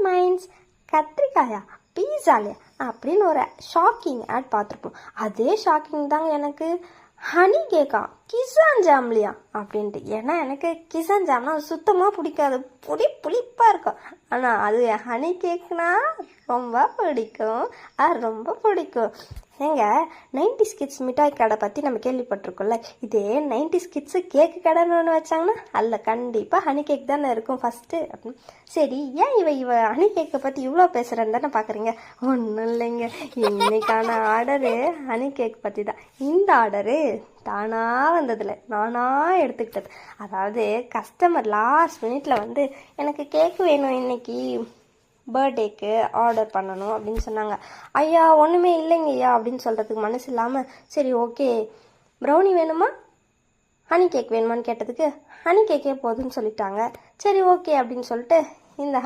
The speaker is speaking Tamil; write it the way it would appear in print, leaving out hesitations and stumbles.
மைண்ட்ஸ், கத்திரிக்காயா பீஸாலே அப்படின்னு ஒரு ஷாக்கிங் ஆட் பார்த்துருப்போம். அதே ஷாக்கிங் தாங்க எனக்கு ஹனி கேக்கா கிசான் ஜாம்லியா அப்படின்ட்டு. ஏன்னா எனக்கு கிசான் ஜாம்னா சுத்தமாக பிடிக்காது, புளிப்பாக இருக்கும். ஆனால் அது ஹனி கேக்னா ரொம்ப பிடிக்கும், ரொம்ப பிடிக்கும். ஏங்க 90s கிட்ஸ் மிட்டாய் கடை பற்றி நம்ம கேள்விப்பட்டிருக்கோம்ல, இதே 90s கிட்ஸு கேக்கு கடைன்னு ஒன்று வச்சாங்கன்னா அதில் கண்டிப்பாக ஹனி கேக் தானே இருக்கும் ஃபஸ்ட்டு அப்படின்னு. சரி, ஏன் இவ ஹனி கேக்கை பற்றி இவ்வளோ பேசுகிறேன்னு தானே பார்க்குறீங்க? ஒன்றும் இல்லைங்க, இன்னைக்கான ஆர்டரு ஹனி கேக் பற்றி தான். இந்த ஆர்டரு தானாக வந்ததில்லை, நானாக எடுத்துக்கிட்டது. அதாவது கஸ்டமர் லாஸ்ட் மினிட்ல வந்து எனக்கு கேக்கு வேணும் இன்னைக்கு பர்த்டேக்கு ஆர்டர் பண்ணணும் அப்படின்னு சொன்னாங்க. ஐயா ஒன்றுமே இல்லைங்க ஐயா அப்படின்னு சொல்கிறதுக்கு மனசு இல்லாமல், சரி ஓகே ப்ரௌனி வேணுமா ஹனி கேக் வேணுமான்னு கேட்டதுக்கு ஹனி கேக்கே போதுன்னு சொல்லிட்டாங்க. சரி ஓகே அப்படின்னு சொல்லிட்டு இந்த